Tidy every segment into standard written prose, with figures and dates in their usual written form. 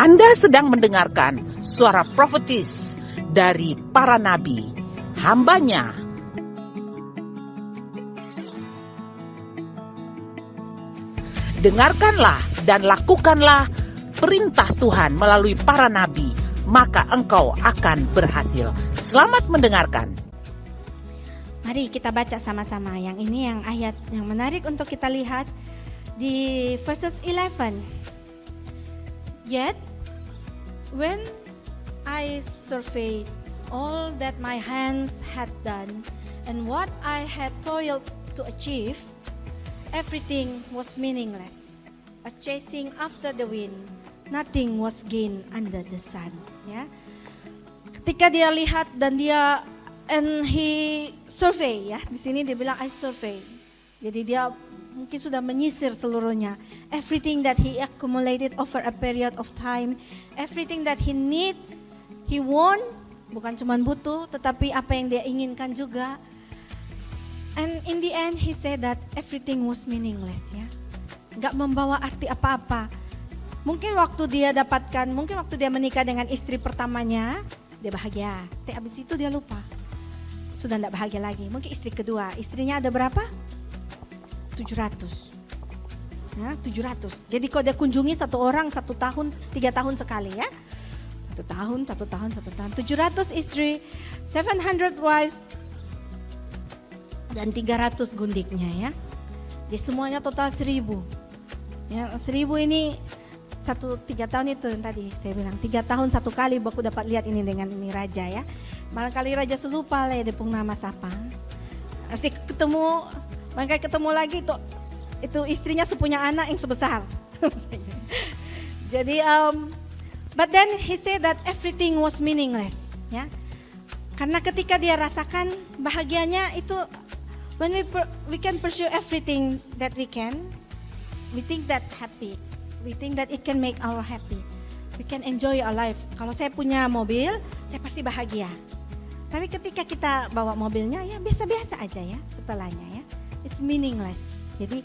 Anda sedang mendengarkan suara profetis dari para nabi, hambanya. Dengarkanlah dan lakukanlah perintah Tuhan melalui para nabi, maka engkau akan berhasil. Selamat mendengarkan. Mari kita baca sama-sama. Yang ini yang ayat yang menarik untuk kita lihat di verses 11. Yet, when I surveyed all that my hands had done and what I had toiled to achieve, everything was meaningless. A chasing after the wind, nothing was gained under the sun. Ya, ketika dia lihat dan dia and he survey, ya, di sini dia bilang I survey. Jadi dia mungkin sudah menyisir seluruhnya. Everything that he accumulated over a period of time, everything that he need, he want, bukan cuma butuh, tetapi apa yang dia inginkan juga. And in the end he said that everything was meaningless, ya. Gak membawa arti apa-apa. Mungkin waktu dia dapatkan, mungkin waktu dia menikah dengan istri pertamanya, dia bahagia. Tapi abis itu dia lupa. Sudah tidak bahagia lagi. Mungkin istri kedua, istrinya ada berapa? 700. Ya, 700. Jadi kalau dia kunjungi satu orang 1 tahun, 3 tahun sekali, ya. 1 tahun, 700 istri, 700 wives, dan 300 gundiknya, ya. Jadi semuanya total 1000. Ya, 1000 ini 3 tahun itu yang tadi saya bilang 3 tahun 1 kali aku dapat lihat ini dengan ini raja, ya. Malah kali raja selupa lah ya depung nama siapa. Pasti ketemu, makanya ketemu lagi itu istrinya sepunya anak yang sebesar. Jadi but then he said that everything was meaningless, ya. Karena ketika dia rasakan bahagianya itu when we can pursue everything that we can, we think that happy. We think that it can make our happy. We can enjoy our life. Kalau saya punya mobil, saya pasti bahagia. Tapi ketika kita bawa mobilnya, ya biasa-biasa aja, ya setelahnya, ya. It's meaningless. Jadi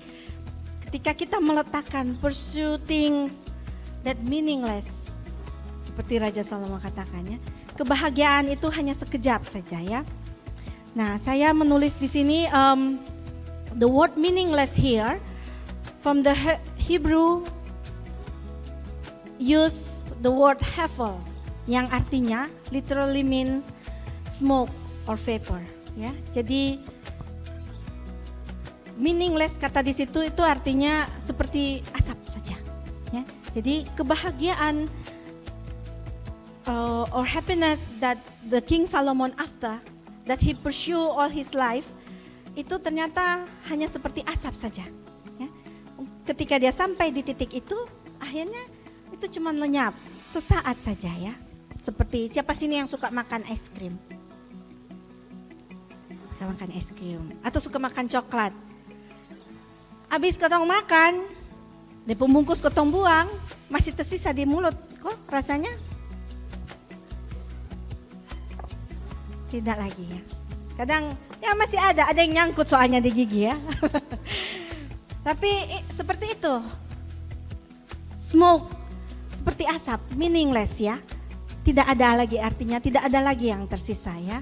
ketika kita meletakkan pursue things that meaningless, seperti Raja Salomo katakannya, kebahagiaan itu hanya sekejap saja, ya. Nah, saya menulis di sini the word meaningless here from the Hebrew use the word hevel, yang artinya literally means smoke or vapor, ya. Jadi meaningless kata di situ itu artinya seperti asap saja, ya. Jadi kebahagiaan or happiness that the King Solomon after that he pursue all his life itu ternyata hanya seperti asap saja, ya. Ketika dia sampai di titik itu, akhirnya itu cuma lenyap sesaat saja, ya. Seperti siapa sini yang suka makan es krim? Suka makan es krim atau suka makan coklat? Habis ketong makan, di pembungkus ketong buang, masih tersisa di mulut, kok rasanya? Tidak lagi, ya. Kadang ya masih ada yang nyangkut soalnya di gigi, ya. Tapi seperti itu. Smoke, seperti asap, meaningless, ya. Tidak ada lagi artinya, tidak ada lagi yang tersisa, ya.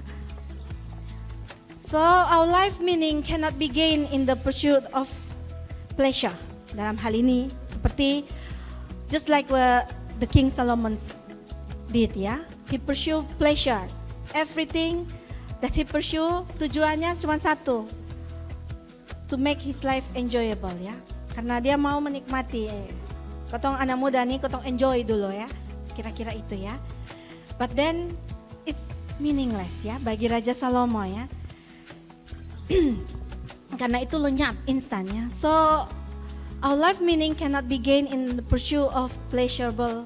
So our life meaning cannot be gained in the pursuit of pleasure. Dalam hal ini seperti just like what the King Solomon did, ya. He pursue pleasure. Everything that he pursue tujuannya cuma satu, to make his life enjoyable, ya. Karena dia mau menikmati. Kotong anak muda nih, kotong enjoy dulu, ya. Kira-kira itu, ya. But then it's meaningless, ya, bagi Raja Salomo, ya. Karena itu lenyap instan, ya. So our life meaning cannot be gained in the pursuit of pleasurable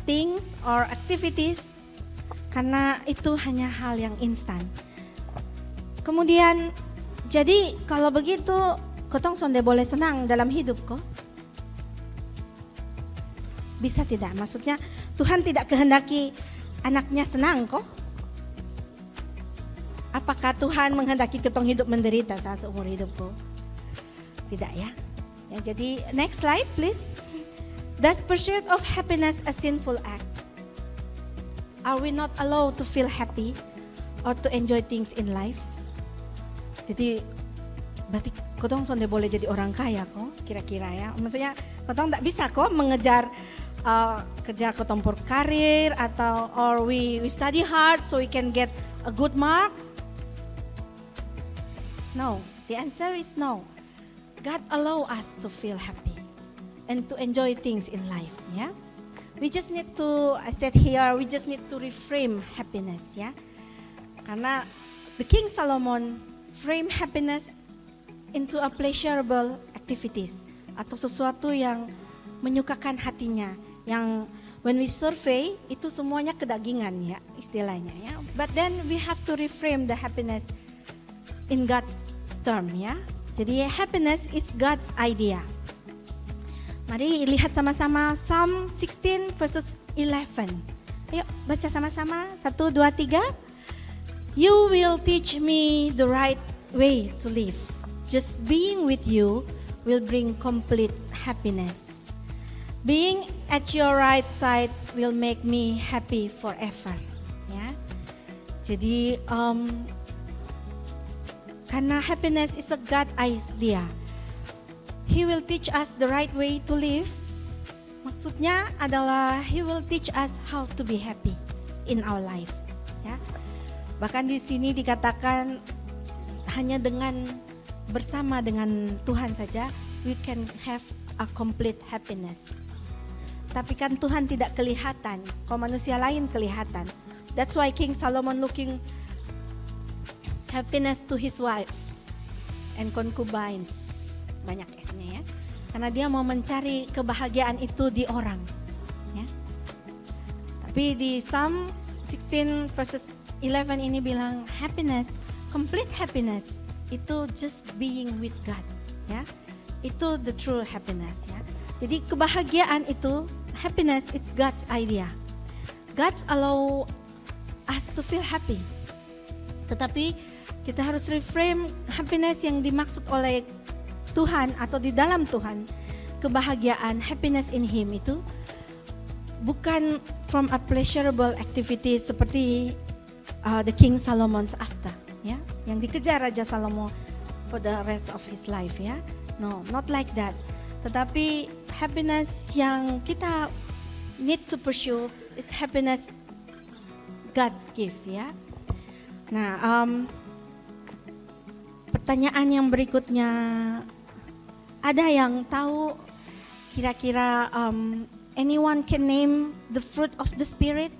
things or activities, karena itu hanya hal yang instan. Kemudian jadi kalau begitu kotong sonde boleh senang dalam hidup kok? Bisa tidak? Maksudnya Tuhan tidak kehendaki anaknya senang kok? Apakah Tuhan menghendaki ketong hidup menderita saat seumur hidupku? Tidak, ya. Ya, jadi next slide please. Does pursuit of happiness a sinful act? Are we not allowed to feel happy or to enjoy things in life? Jadi berarti kotong sonde boleh jadi orang kaya kok kira-kira ya. Maksudnya kotong tak bisa kok mengejar kerja kotong karir atau or we study hard so we can get a good marks. No, the answer is no. God allow us to feel happy and to enjoy things in life, ya. We just need to, I said here, we just need to reframe happiness, ya. Karena the King Solomon frame happiness into a pleasurable activities atau sesuatu yang menyukakan hatinya, yang when we survey itu semuanya kedagingan ya istilahnya ya. But then we have to reframe the happiness in God's term ya. Jadi happiness is God's idea. Mari lihat sama-sama Psalm 16 verses 11. Ayo baca sama-sama. 1, 2, 3. You will teach me the right way to live. Just being with you will bring complete happiness. Being at your right side will make me happy forever. Ya. Jadi karena happiness is a God idea. He will teach us the right way to live. Maksudnya adalah He will teach us how to be happy in our life. Ya. Bahkan di sini dikatakan hanya dengan bersama dengan Tuhan saja we can have a complete happiness. Tapi kan Tuhan tidak kelihatan, kalau manusia lain kelihatan. That's why King Solomon looking happiness to his wives and concubines, banyak S-nya ya, karena dia mau mencari kebahagiaan itu di orang ya. Tapi di Psalm 16 verses 11 ini bilang happiness, complete happiness itu just being with God ya, itu the true happiness ya. Jadi kebahagiaan itu, happiness it's God's idea. God's allow us to feel happy. Tetapi kita harus reframe happiness yang dimaksud oleh Tuhan atau di dalam Tuhan. Kebahagiaan, happiness in Him itu bukan from a pleasurable activity seperti the King Solomon's after, ya, yang dikejar Raja Salomo for the rest of his life, ya. No, not like that. Tetapi happiness yang kita need to pursue is happiness God's gift, ya. Nah, pertanyaan yang berikutnya, ada yang tahu kira-kira anyone can name the fruit of the spirit?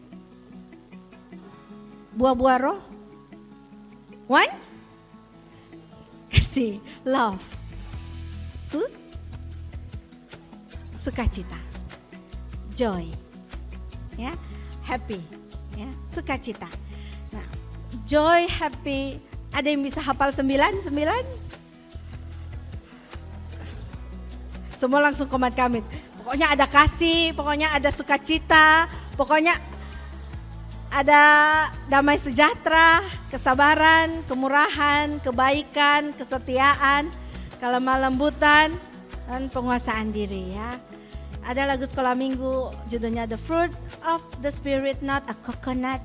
Buah-buah roh? One? Kasih, love. Two? Sukacita. Joy. Ya, happy. Ya, sukacita. Nah, joy, happy. Ada yang bisa hafal 9? Semua langsung komat kami. Pokoknya ada kasih, pokoknya ada sukacita, pokoknya ada damai sejahtera, kesabaran, kemurahan, kebaikan, kesetiaan, kelemah lembutan, dan penguasaan diri ya. Ada lagu sekolah minggu judulnya The Fruit of the Spirit, not a coconut.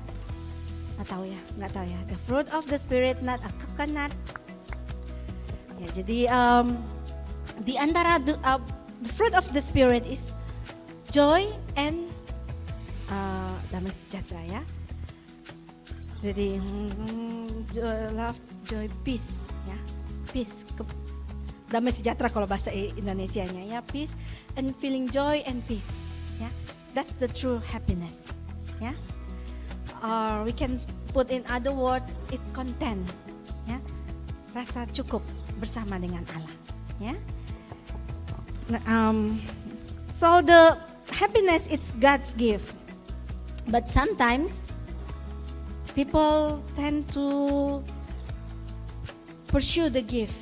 Nggak tahu ya. The fruit of the spirit, not a coconut. Ya, jadi di antara the fruit of the spirit is joy and damai sejahtera ya. Jadi love, joy, peace ya. Peace, damai sejahtera kalau bahasa Indonesianya ya. Peace and feeling joy and peace ya. That's the true happiness ya. Or we can put in other words, it's content, ya, rasa cukup bersama dengan Allah, ya. So the happiness it's God's gift, but sometimes people tend to pursue the gift,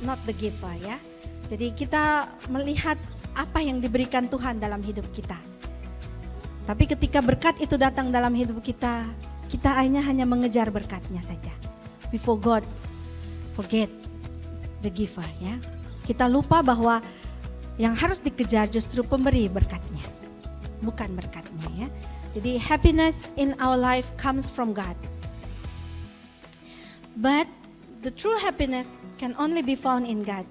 not the giver, ya. Jadi kita melihat apa yang diberikan Tuhan dalam hidup kita. Tapi ketika berkat itu datang dalam hidup kita, kita hanya mengejar berkatnya saja. We forget the giver ya. Kita lupa bahwa Yang harus dikejar justru pemberi berkatnya, bukan berkatnya ya. Jadi happiness in our life comes from God. But the true happiness can only be found in God.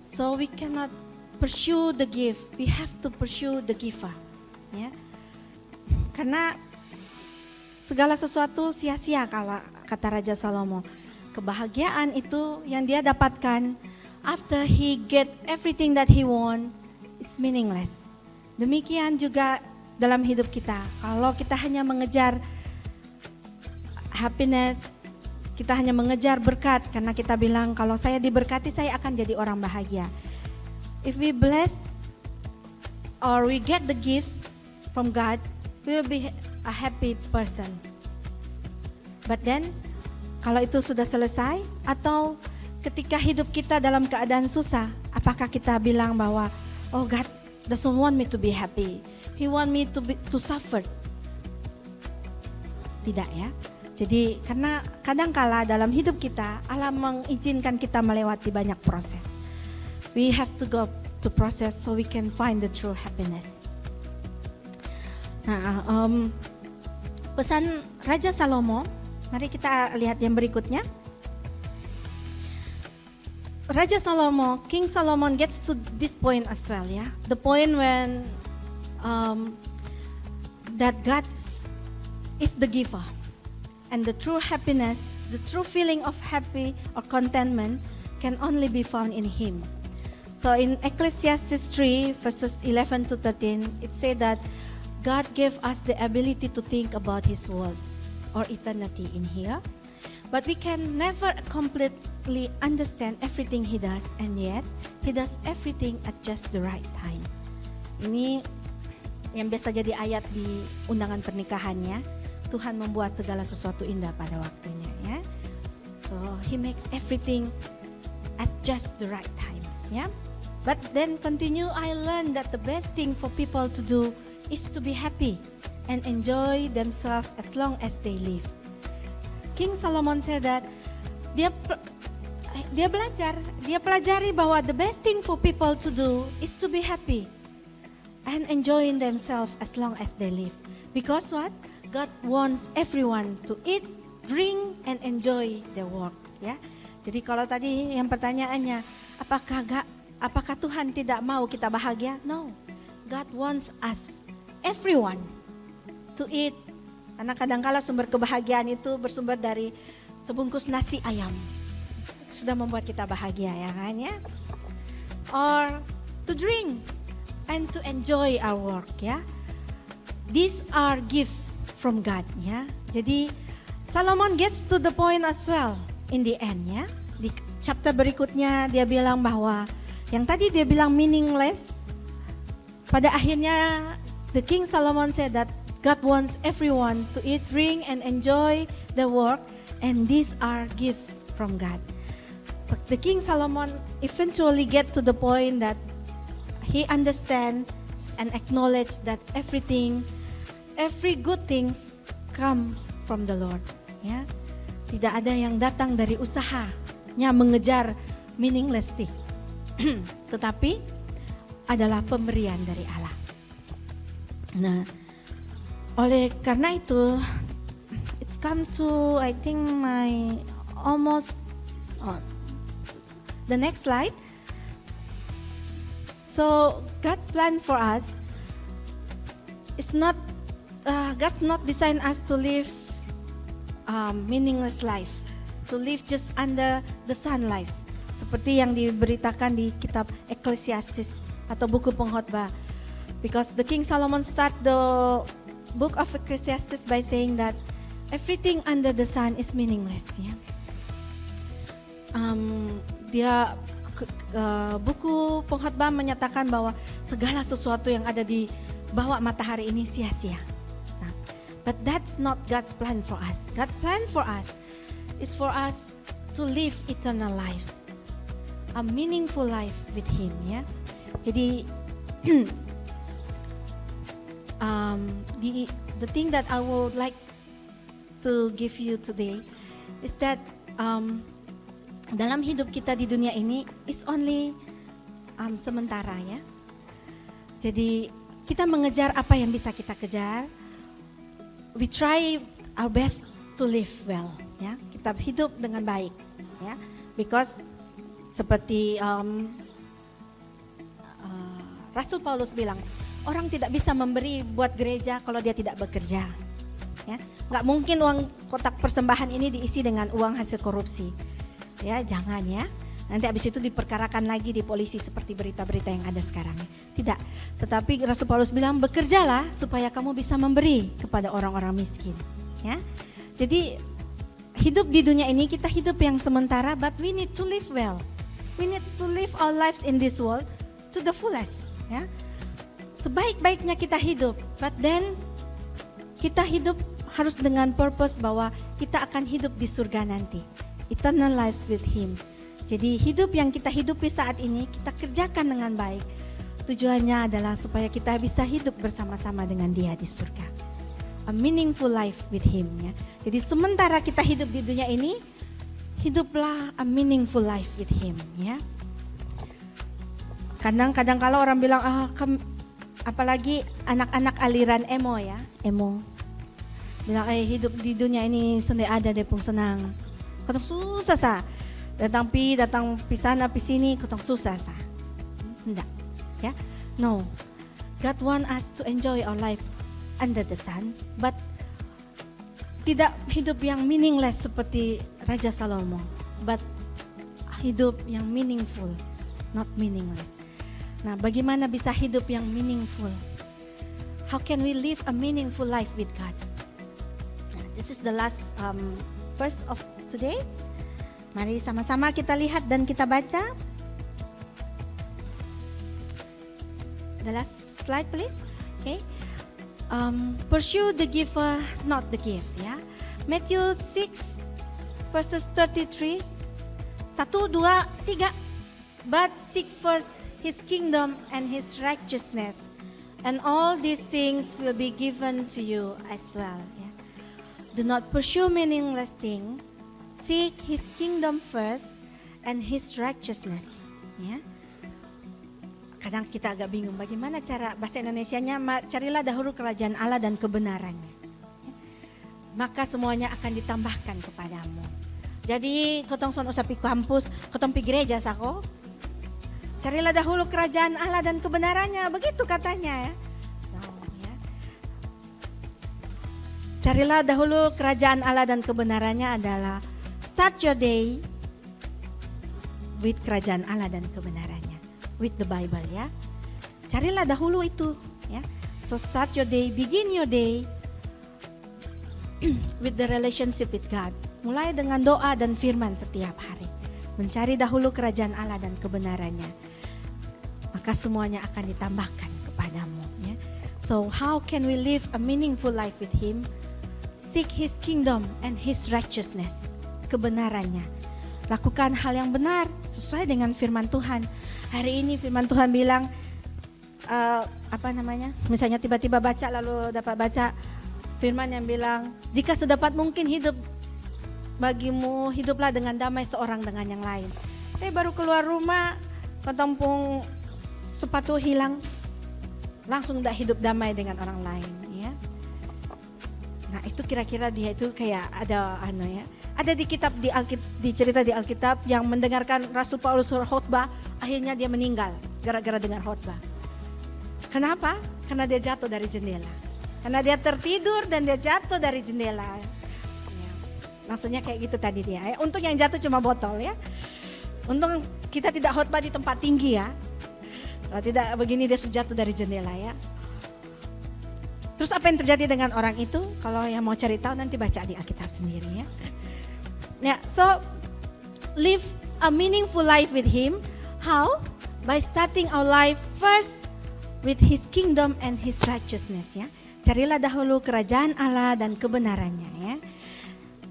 So we cannot pursue the gift, we have to pursue the giver. Ya. Karena segala sesuatu sia-sia kalau kata Raja Salomo. Kebahagiaan itu yang dia dapatkan after he get everything that he want is meaningless. Demikian juga dalam hidup kita. Kalau kita hanya mengejar happiness, kita hanya mengejar berkat karena kita bilang kalau saya diberkati saya akan jadi orang bahagia. If we blessed or we get the gifts from God, we will be a happy person. But then kalau itu sudah selesai atau ketika hidup kita dalam keadaan susah, apakah kita bilang bahwa oh God doesn't want me to be happy, He want me to suffer? Tidak ya. Jadi karena kadangkala dalam hidup kita Allah mengizinkan kita melewati banyak proses. We have to go to process so we can find the true happiness. Nah, pesan Raja Salomo, mari kita lihat yang berikutnya. Raja Salomo, King Solomon gets to this point as well, ya. The point when that God is the giver, and the true happiness, the true feeling of happy or contentment can only be found in Him. So in Ecclesiastes 3 verses 11 to 13, it said that God gave us the ability to think about His world or eternity in here. But we can never completely understand everything He does, and yet He does everything at just the right time. Ini yang biasa jadi ayat di undangan pernikahannya. Tuhan membuat segala sesuatu indah pada waktunya, ya. So He makes everything at just the right time, ya. But then continue, I learned that the best thing for people to do is to be happy and enjoy themselves as long as they live. King Solomon said that dia pelajari bahwa the best thing for people to do is to be happy and enjoying themselves as long as they live. Because what? God wants everyone to eat, drink, and enjoy their work. Ya, jadi kalau tadi yang pertanyaannya, apakah Tuhan tidak mau kita bahagia? No, God wants us, everyone, to eat. Karena kadangkala sumber kebahagiaan itu bersumber dari sebungkus nasi ayam. Sudah membuat kita bahagia, ya kan ya? Or to drink and to enjoy our work, ya. These are gifts from God, ya. Jadi Solomon gets to the point as well in the end, ya. Di chapter berikutnya dia bilang bahwa yang tadi dia bilang meaningless, pada akhirnya the King Solomon said that God wants everyone to eat, drink, and enjoy the work, and these are gifts from God. So the King Solomon eventually get to the point that he understand and acknowledge that every good things come from the Lord. Ya, tidak ada yang datang dari usahanya mengejar meaningless thing, tetapi adalah pemberian dari Allah. Nah, oleh karena itu, it's come to I think my almost the next slide. So God's plan for us is not God's not designed us to live meaningless life, to live just under the sun lives, seperti yang diberitakan di kitab Ecclesiastes atau buku pengkhotbah. Because the King Solomon start the book of Ecclesiastes by saying that everything under the sun is meaningless. Ya. Buku pengkhotbah menyatakan bahwa segala sesuatu yang ada di bawah matahari ini sia-sia. Nah, but that's not God's plan for us. God's plan for us is for us to live eternal lives, a meaningful life with Him. Ya, jadi the thing that I would like to give you today is that dalam hidup kita di dunia ini is only sementara ya. Jadi kita mengejar apa yang bisa kita kejar. We try our best to live well, ya. Kita hidup dengan baik, ya. Because seperti Rasul Paulus bilang, orang tidak bisa memberi buat gereja kalau dia tidak bekerja. Ya, nggak mungkin uang kotak persembahan ini diisi dengan uang hasil korupsi. Ya, jangan ya. Nanti habis itu diperkarakan lagi di polisi seperti berita-berita yang ada sekarang. Tidak. Tetapi Rasul Paulus bilang, bekerjalah supaya kamu bisa memberi kepada orang-orang miskin. Ya. Jadi hidup di dunia ini kita hidup yang sementara, but we need to live well. We need to live our lives in this world to the fullest. Ya. Sebaik-baiknya kita hidup, but then kita hidup harus dengan purpose bahwa kita akan hidup di surga nanti. Eternal lives with Him. Jadi hidup yang kita hidupi saat ini kita kerjakan dengan baik. Tujuannya adalah supaya kita bisa hidup bersama-sama dengan Dia di surga. A meaningful life with Him. Ya. Jadi sementara kita hidup di dunia ini, hiduplah a meaningful life with Him. Ya. Kadang-kadang kalau orang bilang, apalagi anak-anak aliran emo ya, emo. Bilang hidup di dunia ini sudah ada deh pun senang. Katong susah sa. Datang pi sana pi sini katong susah sa. Enggak, ya. No. God want us to enjoy our life under the sun, but tidak hidup yang meaningless seperti Raja Salomo, but hidup yang meaningful, not meaningless. Nah, bagaimana bisa hidup yang meaningful? How can we live a meaningful life with God? This is the last verse of today. Mari sama-sama kita lihat dan kita baca. The last slide please. Okay. Pursue the giver, not the gift. Ya. Matthew 6 verses 33. 1, 2, 3. But seek first His kingdom and His righteousness, and all these things will be given to you as well. Ya. Do not pursue meaningless things. Seek His kingdom first and His righteousness. Ya. Kadang kita agak bingung bagaimana cara bahasa Indonesianya, carilah dahulu kerajaan Allah dan kebenarannya. Ya. Maka semuanya akan ditambahkan kepadamu. Jadi kotong son usah pi kampus, kotong pi gereja sako. Carilah dahulu kerajaan Allah dan kebenarannya, begitu katanya ya. Carilah dahulu kerajaan Allah dan kebenarannya adalah start your day with kerajaan Allah dan kebenarannya, with the Bible ya. Carilah dahulu itu ya. So start your day, begin your day with the relationship with God. Mulai dengan doa dan firman setiap hari. Mencari dahulu kerajaan Allah dan kebenarannya, maka semuanya akan ditambahkan kepadamu ya. So how can we live a meaningful life with Him? Seek His kingdom and His righteousness, kebenarannya. Lakukan hal yang benar sesuai dengan firman Tuhan. Hari ini firman Tuhan bilang misalnya tiba-tiba baca lalu dapat baca firman yang bilang, jika sedapat mungkin hidup bagimu, hiduplah dengan damai seorang dengan yang lain. Tapi baru keluar rumah, ketompong sepatu hilang, langsung tidak hidup damai dengan orang lain ya. Nah itu kira-kira dia itu kayak ada ada di kitab di cerita di Alkitab yang mendengarkan Rasul Paulus khotbah, akhirnya dia meninggal gara-gara dengar khotbah. Kenapa? Karena dia jatuh dari jendela. Karena dia tertidur dan dia jatuh dari jendela. Ya. Maksudnya kayak gitu tadi dia. Ya. Untung yang jatuh cuma botol ya. Untung kita tidak khotbah di tempat tinggi ya. Kalau tidak begini dia sudah jatuh dari jendela ya. Terus apa yang terjadi dengan orang itu? Kalau yang mau cari tahu nanti baca di Alkitab sendiri ya. Ya, so live a meaningful life with Him. How? By starting our life first with His kingdom and His righteousness ya. Carilah dahulu kerajaan Allah dan kebenarannya ya.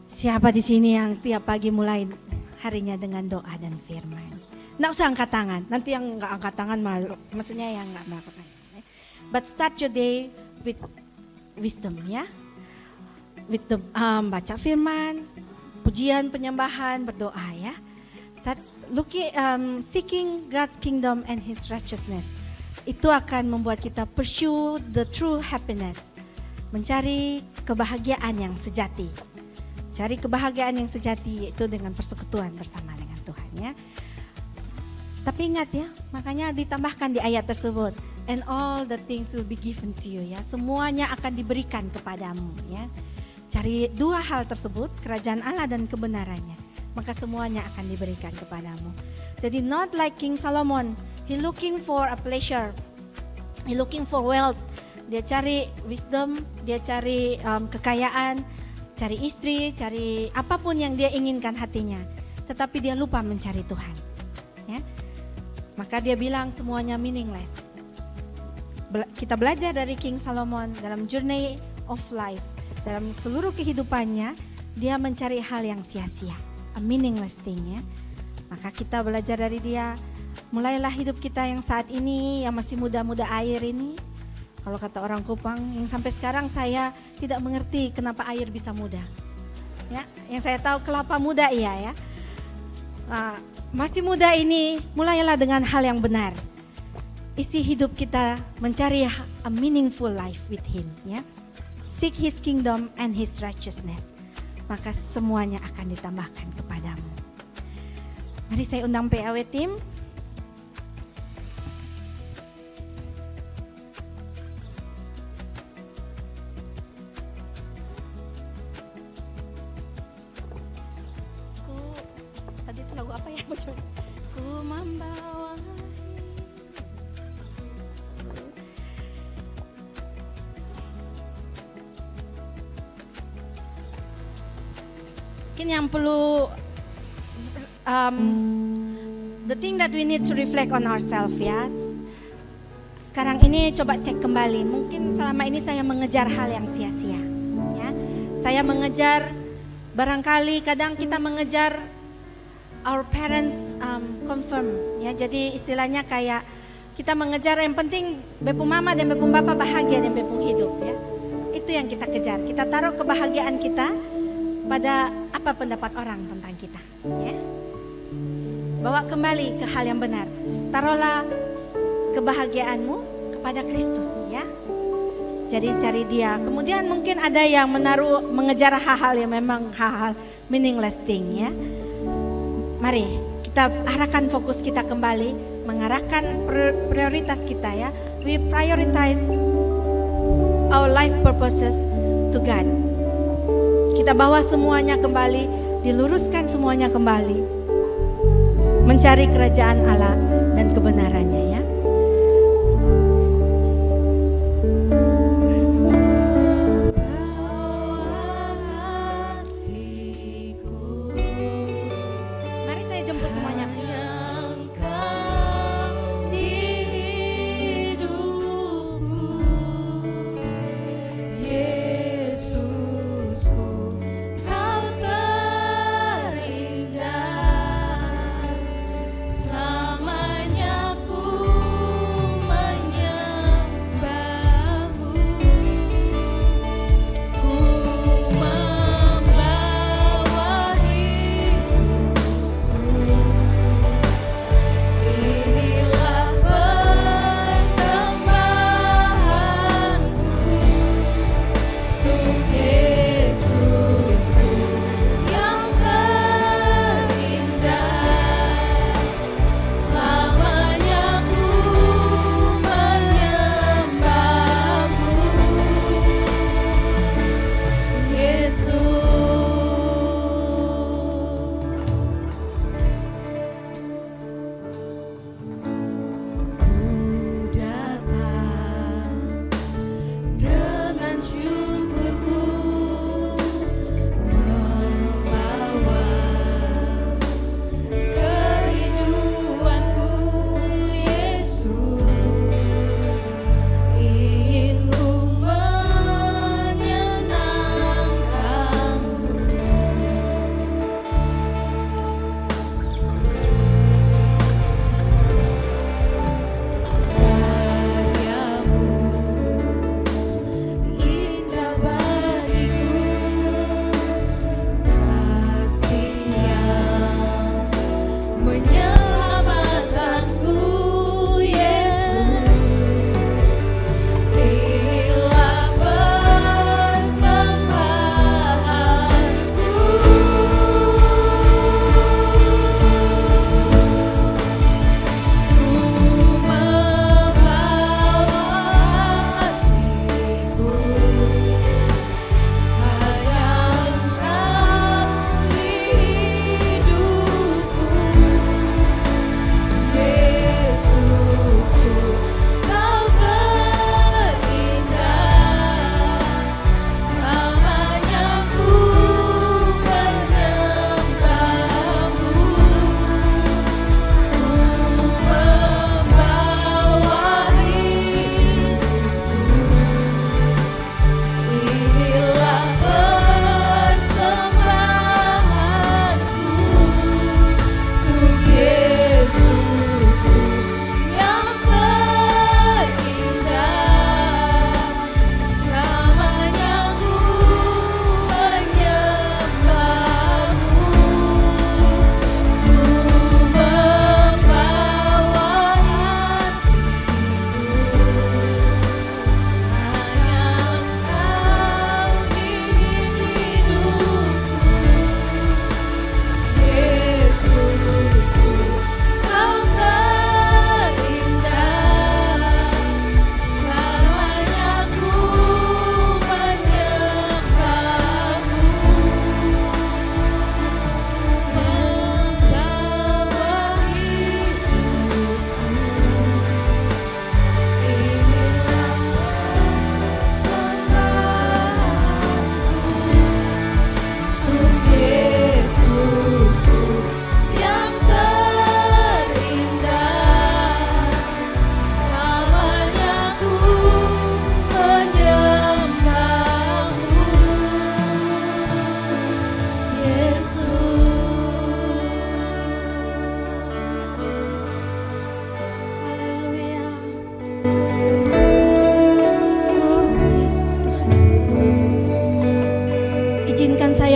Siapa di sini yang tiap pagi mulai harinya dengan doa dan firman? Nggak usah angkat tangan. Nanti yang nggak angkat tangan malu. Maksudnya yang nggak melakukan. But start your day with wisdom ya. With the baca firman, pujian, penyembahan, berdoa ya. Start seeking God's kingdom and His righteousness, itu akan membuat kita pursue the true happiness, mencari kebahagiaan yang sejati. Cari kebahagiaan yang sejati yaitu dengan persekutuan bersama dengan Tuhan ya. Tapi ingat ya, makanya ditambahkan di ayat tersebut, and all the things will be given to you ya. Semuanya akan diberikan kepadamu ya. Cari dua hal tersebut, kerajaan Allah dan kebenarannya, maka semuanya akan diberikan kepadamu. Jadi not like King Solomon, he looking for a pleasure, he looking for wealth. Dia cari wisdom, dia cari kekayaan, cari istri, cari apapun yang dia inginkan hatinya. Tetapi dia lupa mencari Tuhan. Ya. Maka dia bilang semuanya meaningless. Kita belajar dari King Solomon dalam journey of life. Dalam seluruh kehidupannya, dia mencari hal yang sia-sia. A meaningless thing ya. Maka kita belajar dari dia. Mulailah hidup kita yang saat ini, yang masih muda-muda air ini. Kalau kata orang Kupang, yang sampai sekarang saya tidak mengerti kenapa air bisa muda. Ya, yang saya tahu kelapa muda iya ya. Masih muda ini, mulailah dengan hal yang benar. Isi hidup kita mencari a meaningful life with Him. Ya, seek His kingdom and His righteousness. Maka semuanya akan ditambahkan kepadamu. Mari saya undang PAW team. Tadi itu lagu apa ya? Ku membawa. Mungkin yang perlu the thing that we need to reflect on ourselves ya. Sekarang ini coba cek kembali. Mungkin selama ini saya mengejar hal yang sia-sia. Ya, saya mengejar, barangkali kadang kita mengejar our parents confirm. Ya, jadi istilahnya kayak kita mengejar yang penting bepung mama dan bepung bapak bahagia dan bepung hidup. Ya, itu yang kita kejar. Kita taruh kebahagiaan kita pada apa pendapat orang tentang kita. Ya. Bawa kembali ke hal yang benar. Taruhlah kebahagiaanmu kepada Kristus ya. Jadi cari Dia. Kemudian mungkin ada yang mengejar hal-hal yang memang hal-hal meaningless thing ya. Mari kita arahkan fokus kita kembali, mengarahkan prioritas kita ya. We prioritize our life purposes to God. Kita bawa semuanya kembali, diluruskan semuanya kembali. Mencari kerajaan Allah dan kebenarannya ya. Mari saya jemput semuanya. Selamanya ku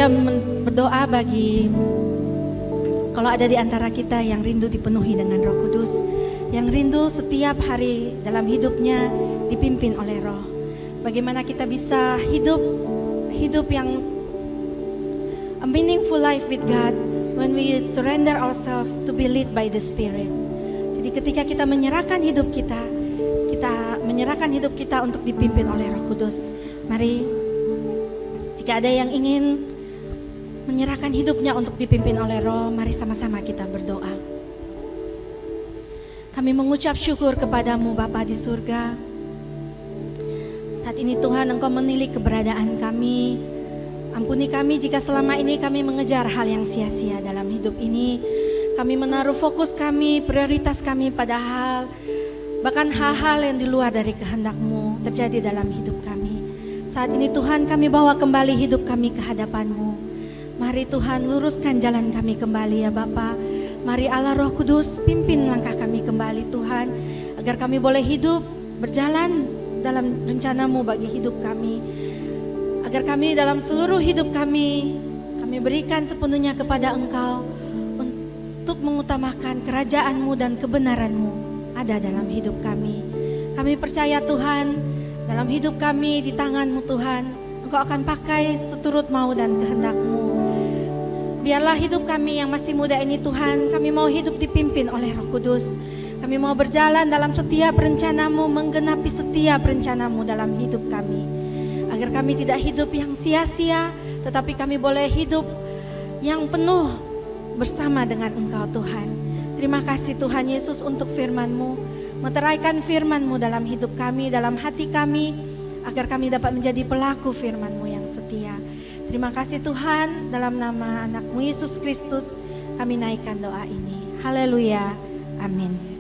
kami berdoa bagi kalau ada di antara kita yang rindu dipenuhi dengan Roh Kudus, yang rindu setiap hari dalam hidupnya dipimpin oleh Roh. Bagaimana kita bisa hidup yang a meaningful life with God when we surrender ourselves to be led by the Spirit. Jadi ketika kita menyerahkan hidup kita menyerahkan hidup kita untuk dipimpin oleh Roh Kudus. Mari, jika ada yang ingin menyerahkan hidupnya untuk dipimpin oleh Roh, mari sama-sama kita berdoa. Kami mengucap syukur kepadamu Bapa di surga. Saat ini Tuhan, Engkau menilik keberadaan kami. Ampuni kami jika selama ini kami mengejar hal yang sia-sia dalam hidup ini. Kami menaruh fokus kami, prioritas kami pada bahkan hal-hal yang di luar dari kehendak-Mu terjadi dalam hidup kami. Saat ini Tuhan, kami bawa kembali hidup kami ke hadapan-Mu. Mari Tuhan, luruskan jalan kami kembali ya Bapa. Mari Allah Roh Kudus pimpin langkah kami kembali Tuhan, agar kami boleh hidup berjalan dalam rencana-Mu bagi hidup kami. Agar kami dalam seluruh hidup kami berikan sepenuhnya kepada Engkau untuk mengutamakan kerajaan-Mu dan kebenaran-Mu ada dalam hidup kami. Kami percaya Tuhan, dalam hidup kami di tangan-Mu Tuhan, Engkau akan pakai seturut mau dan kehendak-Mu. Biarlah hidup kami yang masih muda ini Tuhan, kami mau hidup dipimpin oleh Roh Kudus. Kami mau berjalan dalam setiap rencana-Mu, menggenapi setiap rencana-Mu dalam hidup kami. Agar kami tidak hidup yang sia-sia, tetapi kami boleh hidup yang penuh bersama dengan Engkau Tuhan. Terima kasih Tuhan Yesus untuk firman-Mu. Meteraikan firman-Mu dalam hidup kami, dalam hati kami, agar kami dapat menjadi pelaku firman-Mu yang setia. Terima kasih Tuhan, dalam nama anak-Mu Yesus Kristus kami naikkan doa ini. Haleluya, amin.